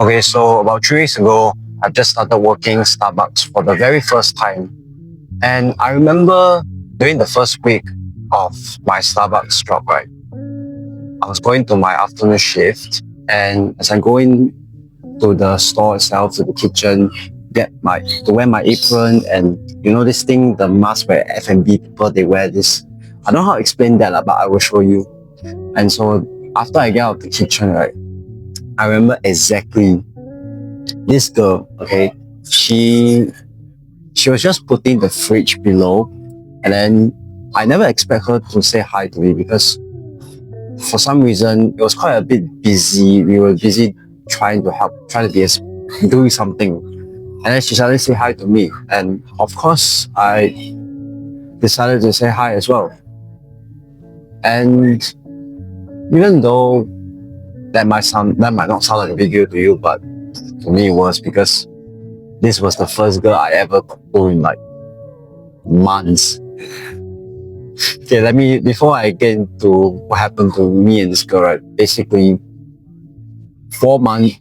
Okay, so about 3 weeks ago, I've just started working Starbucks for the very first time. And I remember during the first week of my Starbucks job, right, I was going to my afternoon shift. And as I go in to the store itself, to the kitchen, to wear my apron and this thing, the mask where F&B people, they wear this. I don't know how to explain that, but I will show you. And so after I get out of the kitchen, right, I remember exactly this girl, okay, she was just putting the fridge below, and then I never expect her to say hi to me because for some reason it was quite a bit busy. We were busy trying to help, trying to do something. And then she suddenly say hi to me. And of course I decided to say hi as well. And even though that might not sound like a big deal to you, but to me it was, because this was the first girl I ever talked to in like months. Okay, before I get into what happened to me and this girl, right, basically 4 months,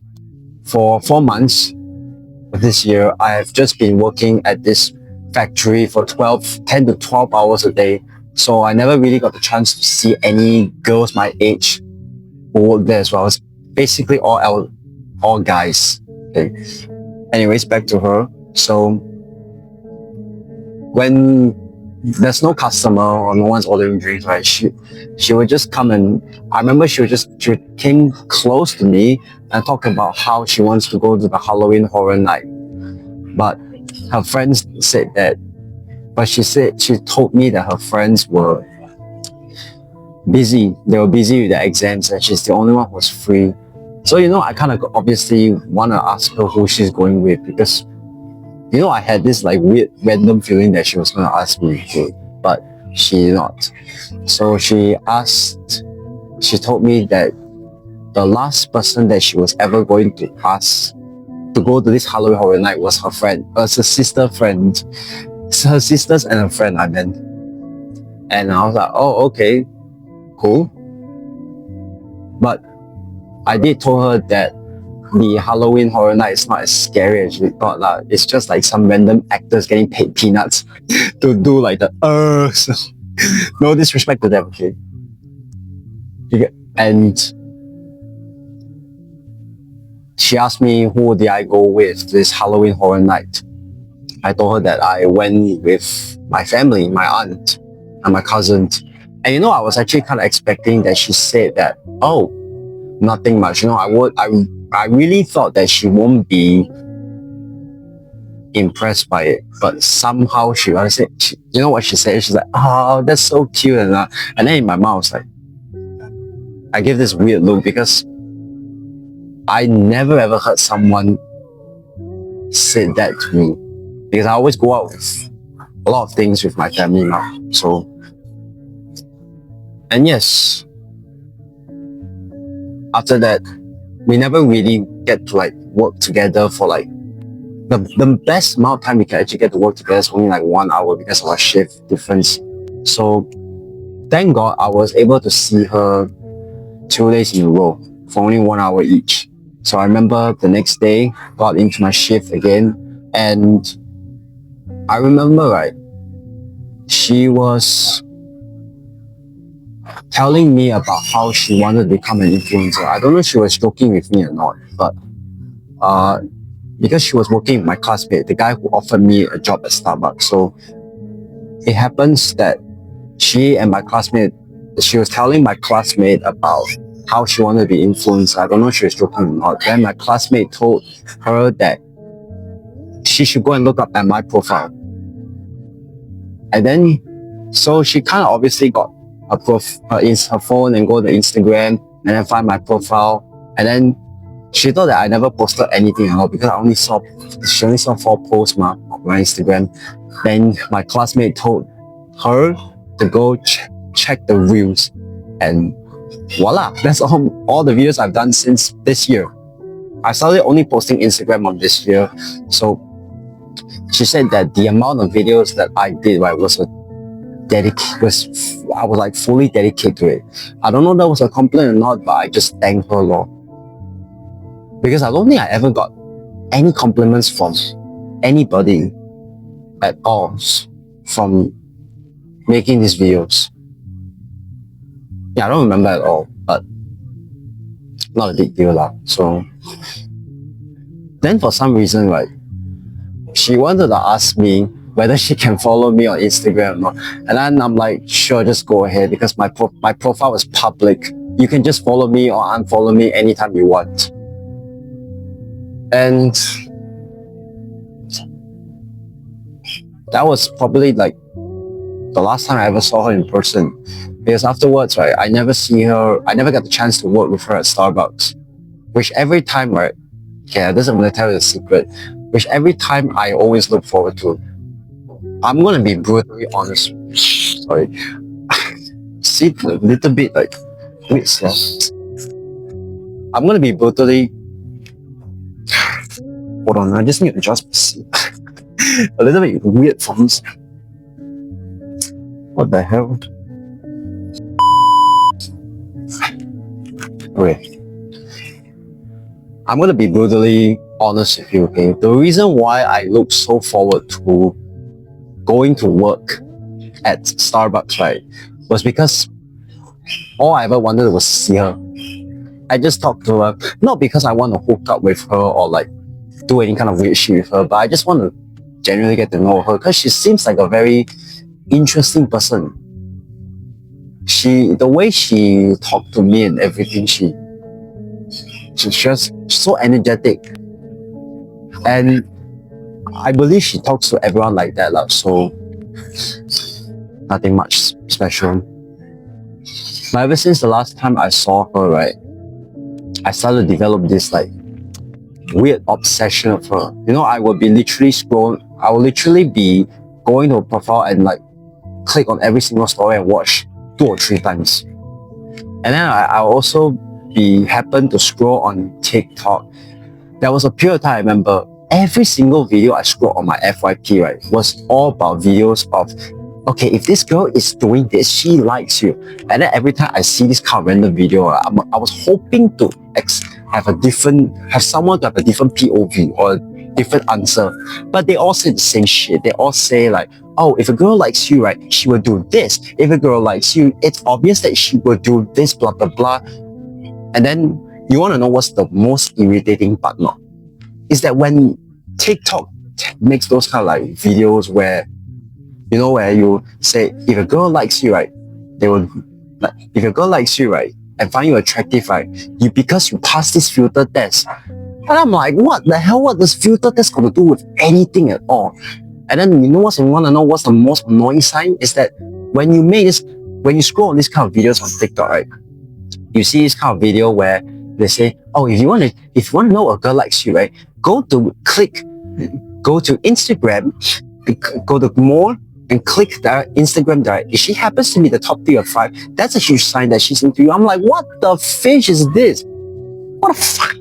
for 4 months of this year, I have just been working at this factory for 10 to 12 hours a day. So I never really got the chance to see any girls my age who work there as well. It's basically all guys. Okay. Anyways, back to her. So when there's no customer or no one's ordering drinks, right, she would just come, and I remember she came close to me and talked about how she wants to go to the Halloween horror night. But her friends said that, but she told me that her friends were busy. They were busy with their exams and she's the only one who was free. So, I kind of obviously want to ask her who she's going with, because, I had this like weird random feeling that she was going to ask me, but she did not. So she told me that the last person that she was ever going to ask to go to this Halloween horror night was her friend. Her sister friend. Her sisters and her friend, I meant. And I was like, oh, okay, cool. But I did tell her that the Halloween horror night is not as scary as we thought. It's just like some random actors getting paid peanuts to do like the so, no disrespect to them, okay? And she asked me who did I go with this Halloween horror night. I told her that I went with my family, my aunt and my cousin. And I was actually kind of expecting that she said that, oh, nothing much. I really thought that she won't be impressed by it, but somehow she said, you know what she said? She's like, oh, that's so cute. And then in my mouth, I was like, I give this weird look, because I never ever heard someone say that to me, because I always go out with a lot of things with my family now. So, and yes, after that, we never really get to like work together for like the best amount of time we can actually get to work together is only like 1 hour because of our shift difference. So thank God I was able to see her 2 days in a row for only 1 hour each. So I remember the next day, got into my shift again, and I remember, right, she was telling me about how she wanted to become an influencer. I don't know if she was joking with me or not, but because she was working with my classmate, the guy who offered me a job at Starbucks. So it happens that she was telling my classmate about how she wanted to be influencer. I don't know if she was joking or not. Then my classmate told her that she should go and look up at my profile. And then, so she kind of obviously got her phone and go to Instagram and then find my profile. And then she thought that I never posted anything at all, because she only saw 4 posts on my Instagram. Then my classmate told her to go check the reels, and voila, that's all the videos I've done since this year. I started only posting Instagram on this year. So she said that the amount of videos that I did, right, I was like fully dedicated to it. I don't know if that was a compliment or not, but I just thanked her a lot. Because I don't think I ever got any compliments from anybody at all from making these videos. Yeah, I don't remember at all, but not a big deal lah. So then for some reason, right, she wanted to ask me whether she can follow me on Instagram or not. And then I'm like, sure, just go ahead, because my profile is public. You can just follow me or unfollow me anytime you want. And that was probably like the last time I ever saw her in person. Because afterwards, right, I never got the chance to work with her at Starbucks. Which every time, right, okay, this I'm gonna tell you a secret, which every time I always look forward to. I'm gonna be brutally honest. Sorry. See, a little bit like, wait, yeah. I'm gonna be brutally. Hold on, I just need to adjust my seat. A little bit weird forms. What the hell? Okay. I'm gonna be brutally honest with you, okay? The reason why I look so forward to going to work at Starbucks, right, was because all I ever wanted was to see her. I just talked to her, not because I want to hook up with her or like do any kind of weird shit with her, but I just want to genuinely get to know her, because she seems like a very interesting person. The way she talked to me and everything, she's just so energetic. And I believe she talks to everyone like that, so nothing much special. But ever since the last time I saw her, right, I started to develop this like weird obsession of her. You know, I will literally be going to her profile and like click on every single story and watch 2 or 3 times. And then I'll also happen to scroll on TikTok. There was a period of time I remember every single video I scrolled on my FYP, right, was all about videos of, okay, if this girl is doing this, she likes you. And then every time I see this kind of random video, I was hoping to have someone to have a different POV or a different answer. But they all say the same shit. They all say like, oh, if a girl likes you, right, she will do this. If a girl likes you, it's obvious that she will do this, blah, blah, blah. And then you want to know what's the most irritating part now? Is that when TikTok makes those kind of like videos where, you know, where you say, if a girl likes you, right, if a girl likes you, right, and find you attractive, right, because you pass this filter test. And I'm like, what the hell? What does filter test got to do with anything at all? And then you want to know what's the most annoying sign? Is that when you scroll on these kind of videos on TikTok, right, you see this kind of video where they say, oh, if you want to know a girl likes you, right, go to Instagram, go to more, and click that Instagram direct. If she happens to be the top 3 or 5, that's a huge sign that she's into you. I'm like, what the fish is this? What the fuck?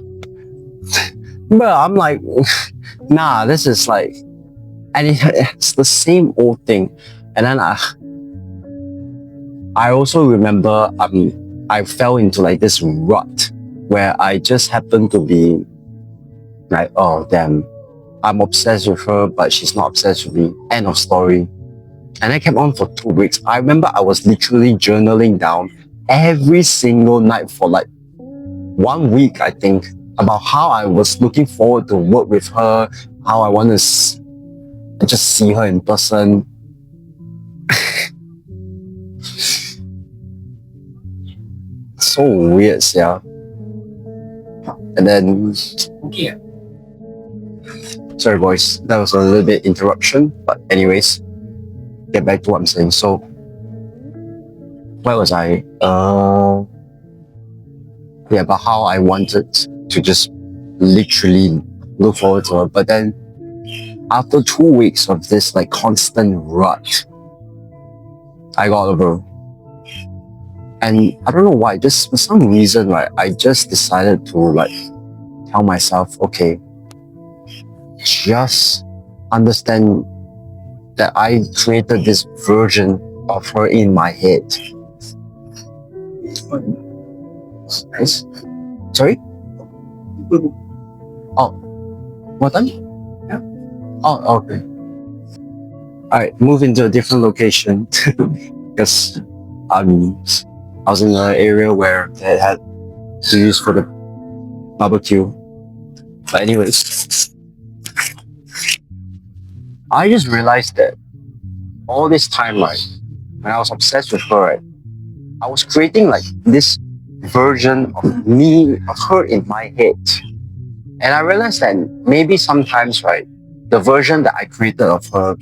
Bro, I'm like, nah, this is like, and it's the same old thing. And then I also remember I fell into like this rut where I just happened to be like, oh damn, I'm obsessed with her, but she's not obsessed with me. End of story. And I kept on for 2 weeks. I remember I was literally journaling down every single night for like 1 week, I think, about how I was looking forward to work with her, how I want to just see her in person. So weird, yeah. And then, yeah. Sorry boys, that was a little bit interruption, but anyways, get back to what I'm saying. So, where was I? Yeah, about how I wanted to just literally look forward to her. But then, after 2 weeks of this like constant rut, I got over her. And I don't know why, just for some reason, right, I just decided to like tell myself, okay, just understand that I created this version of her in my head. Nice. Sorry? Oh, what time? Yeah. Oh, okay. Alright, move into a different location because I was in an area where they had to use for the barbecue. But anyways, I just realized that all this time, right, when I was obsessed with her, right, I was creating like this version of me, of her in my head. And I realized that maybe sometimes, right, the version that I created of her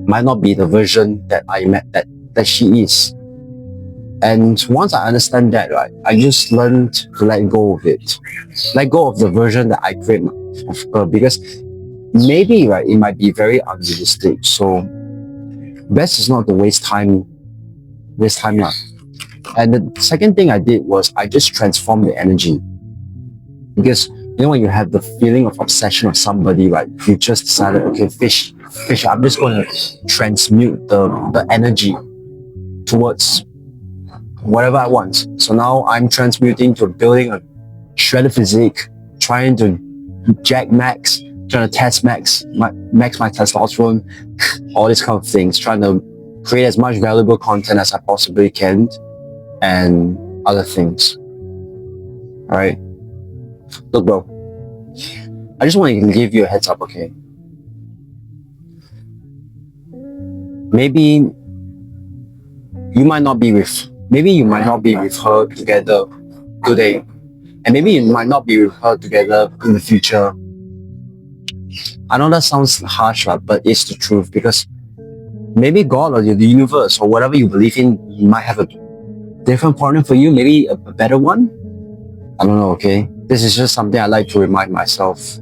might not be the version that I met that she is. And once I understand that, right, I just learned to let go of it. Let go of the version that I create of her because maybe, right, it might be very unrealistic. So best is not to waste time now. And the second thing I did was I just transformed the energy. Because you know when you have the feeling of obsession of somebody, right? You just decided, okay, fish, I'm just gonna transmute the energy towards whatever I want. So now I'm transmuting to building a shredded physique, trying to jack max, trying to test max my testosterone, all these kind of things, trying to create as much valuable content as I possibly can, and other things. All right, look, bro. I just want to give you a heads up, okay? Maybe maybe you might not be with her together today, and maybe you might not be with her together in the future. I know that sounds harsh, right? But it's the truth because maybe God or the universe or whatever you believe in, you might have a different partner for you, maybe a better one. I don't know, okay? This is just something I like to remind myself.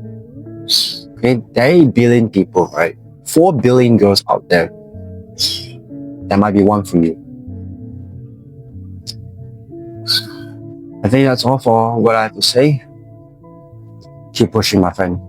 Okay, there are 8 billion people, right? 4 billion girls out there. There might be one for you. I think that's all for what I have to say. Keep pushing, my friend.